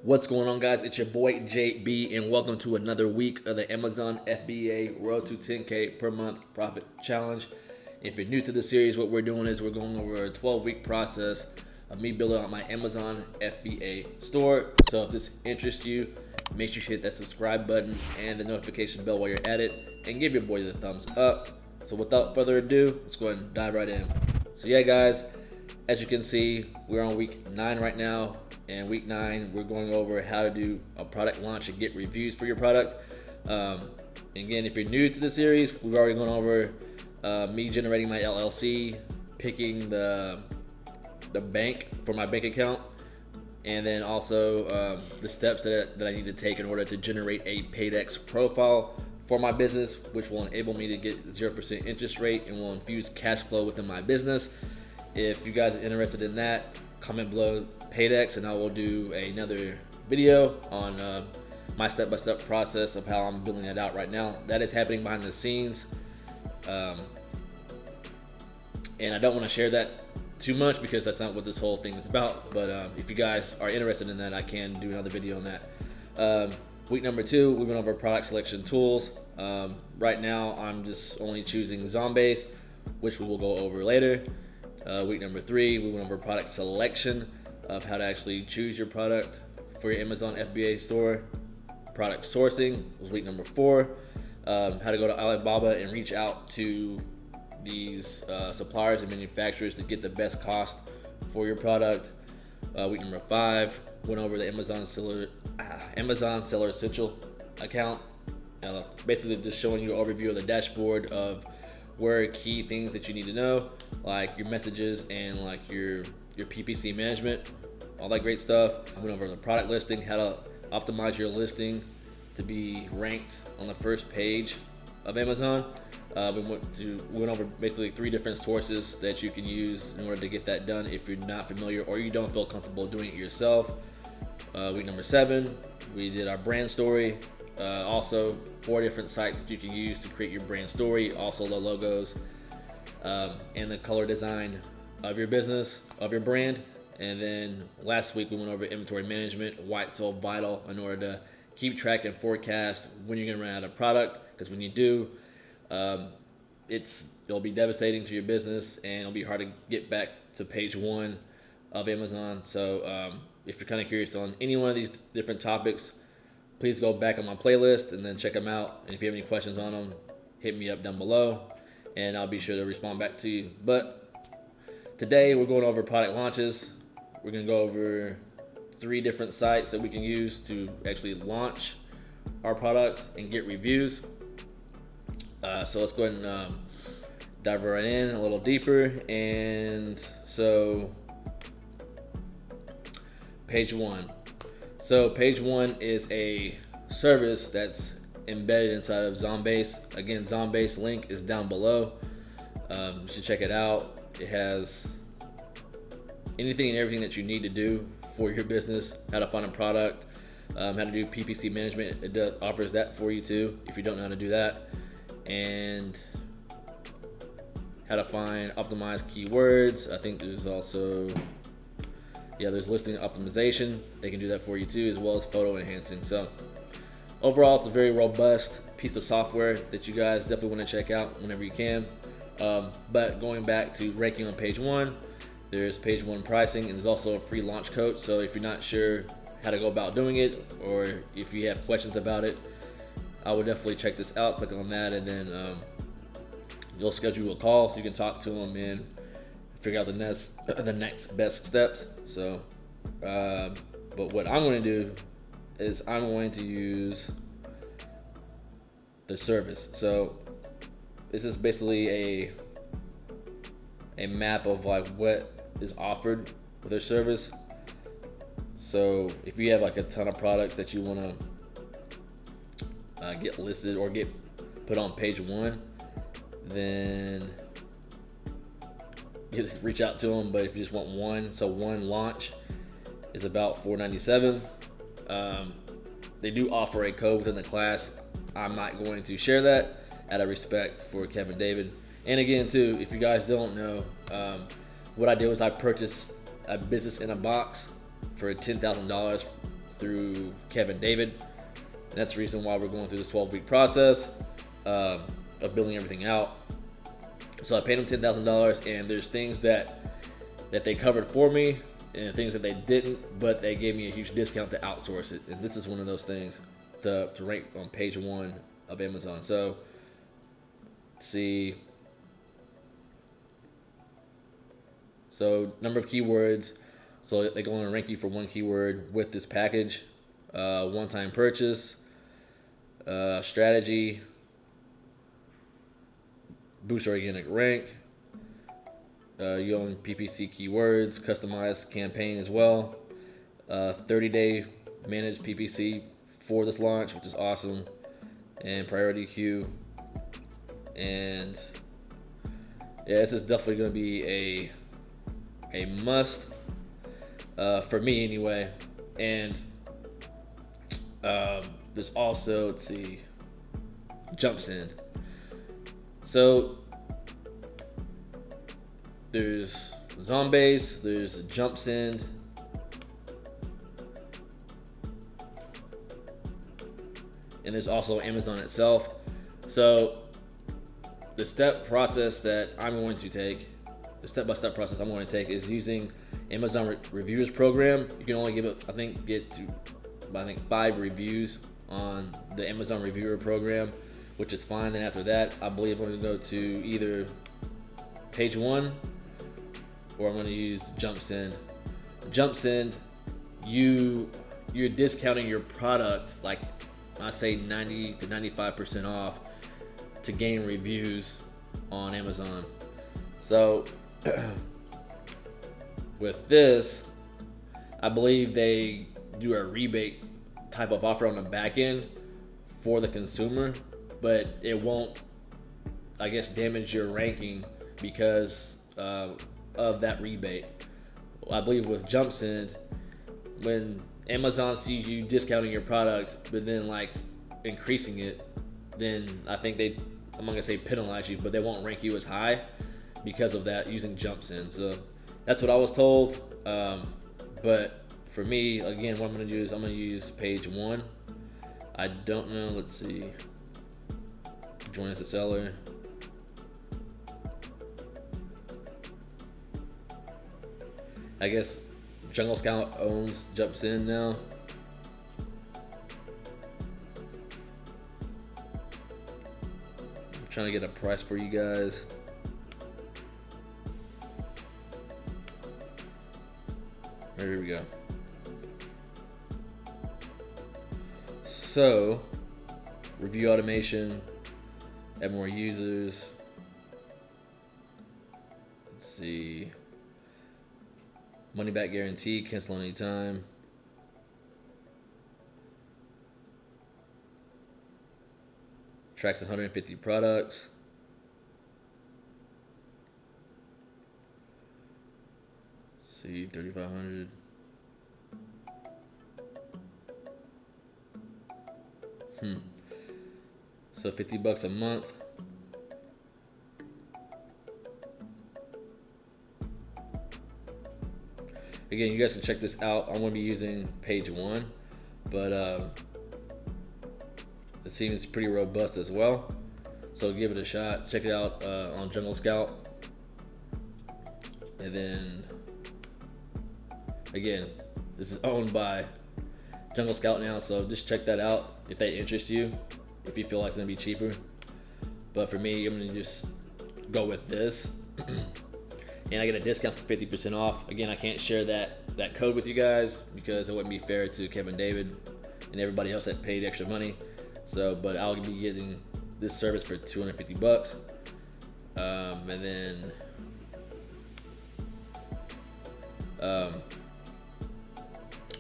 What's going on, guys? It's your boy JB, and welcome to another week of the Amazon FBA Road to 10K per month profit challenge. If you're new to the series, what we're doing is we're going over a 12-week process of me building out my Amazon FBA store. So if this interests you, make sure you hit that subscribe button and the notification bell while you're at it, and give your boy the thumbs up. So without further ado, let's go ahead and dive right in. So yeah, guys, as you can see, we're on week 9 right now. And week 9, we're going over how to do a product launch and get reviews for your product. Again, if you're new to the series, we've already gone over me generating my LLC, picking the bank for my bank account, and then also the steps that I need to take in order to generate a PaidX profile for my business, which will enable me to get 0% interest rate and will infuse cash flow within my business. If you guys are interested in that, comment below PaidX, and I will do another video on my step-by-step process of how I'm building it out right now. That is happening behind the scenes, and I don't want to share that too much because that's not what this whole thing is about. But if you guys are interested in that, I can do another video on that. Week number 2, we went over product selection tools. Right now, I'm just only choosing Zombase, which we will go over later. Week number 3, we went over product selection of how to actually choose your product for your Amazon FBA store. Product sourcing was week number 4. How to go to Alibaba and reach out to these suppliers and manufacturers to get the best cost for your product. Week number 5 went over the Amazon Seller Essential account. Basically just showing you an overview of the dashboard of where key things that you need to know, like your messages and like your PPC management, all that great stuff. I went over the product listing, how to optimize your listing to be ranked on the first page of Amazon. We went over basically 3 different sources that you can use in order to get that done if you're not familiar or you don't feel comfortable doing it yourself. Week number 7, we did our brand story. Also 4 different sites that you can use to create your brand story, also the logos and the color design of your business, of your brand. And then last week we went over inventory management, why it's so vital in order to keep track and forecast when you're gonna run out of product, because when you do, it'll be devastating to your business and it'll be hard to get back to page 1 of Amazon. So if you're kind of curious on any one of these different topics, please go back on my playlist and then check them out. And if you have any questions on them, hit me up down below and I'll be sure to respond back to you. But today we're going over product launches. We're gonna go over 3 different sites that we can use to actually launch our products and get reviews. So let's go ahead and dive right in a little deeper. And so page 1. So page 1 is a service that's embedded inside of Zombase. Again, Zombase link is down below. You should check it out. It has anything and everything that you need to do for your business, how to find a product, how to do PPC management. It offers that for you too if you don't know how to do that, and how to find optimized keywords. I think there's also there's listing optimization. They can do that for you too, as well as photo enhancing. So overall, it's a very robust piece of software that you guys definitely want to check out whenever you can. But going back to ranking on page 1, there's page 1 pricing, and there's also a free launch coach. So if you're not sure how to go about doing it, or if you have questions about it, I would definitely check this out. Click on that, and then you'll schedule a call so you can talk to them and figure out the next best steps. So, but what I'm going to do is I'm going to use the service. So this is basically a map of like what is offered with their service. So if you have like a ton of products that you want to get listed or get put on page 1, then you just reach out to them. But if you just want one, so one launch is about $4.97. They do offer a code within the class. I'm not going to share that out of respect for Kevin David. And again, too, if you guys don't know, what I did was I purchased a business in a box for $10,000 through Kevin David. And that's the reason why we're going through this 12-week process of building everything out. So I paid them $10,000, and there's things that they covered for me and things that they didn't, but they gave me a huge discount to outsource it. And this is one of those things to rank on page 1 of Amazon. So let's see. So number of keywords. So they're going to rank you for 1 keyword with this package. One-time purchase. Strategy. Boost organic rank. You own PPC keywords, customized campaign as well. 30-day managed PPC for this launch, which is awesome. And priority queue. And yeah, this is definitely going to be a must for me anyway. And there's also, let's see, JumpSend. So there's Zombies, there's JumpSend, and there's also Amazon itself. So the step process that I'm going to take, the step-by-step process I'm going to take is using Amazon Reviewers program. You can only get to 5 reviews on the Amazon Reviewer program, which is fine. Then after that, I believe I'm going to go to either page 1 or I'm going to use JumpSend. JumpSend, you're discounting your product, like I say 90 to 95% off to gain reviews on Amazon. So with this, I believe they do a rebate type of offer on the back end for the consumer, but it won't, I guess, damage your ranking because of that rebate. I believe with JumpSend, when Amazon sees you discounting your product but then like increasing it, then I think I'm not gonna say penalize you, but they won't rank you as high because of that using JumpSend. So that's what I was told. But for me, again, what I'm gonna do is I'm gonna use page 1. I don't know, let's see. Join as a seller. I guess Jungle Scout owns JumpSend now. I'm trying to get a price for you guys. Here we go. So, review automation, add more users. Let's see. Money back guarantee, cancel anytime. Tracks 150 products. Let's see, 3,500. So $50 a month. Again, you guys can check this out. I'm going to be using page 1, but it seems pretty robust as well. So give it a shot. Check it out on Jungle Scout. And then, again, this is owned by Jungle Scout now, so just check that out if that interests you, if you feel like it's going to be cheaper. But for me, I'm going to just go with this. And I get a discount for 50% off. Again, I can't share that code with you guys because it wouldn't be fair to Kevin David and everybody else that paid extra money. So, but I'll be getting this service for $250. And then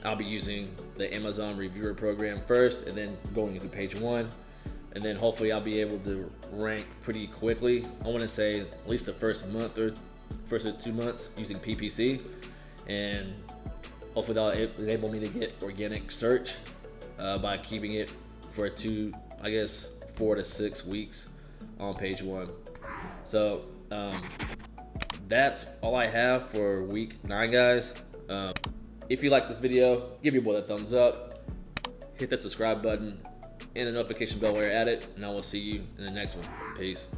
I'll be using the Amazon Reviewer program first, and then going into page 1. And then hopefully I'll be able to rank pretty quickly. I want to say at least the first month or first 2 months using PPC, and hopefully that'll enable me to get organic search by keeping it for 4 to 6 weeks on page 1. So that's all I have for week 9, guys. If you like this video, give your boy a thumbs up. hit that subscribe button and the notification bell while you're at it, and I will see you in the next one. Peace.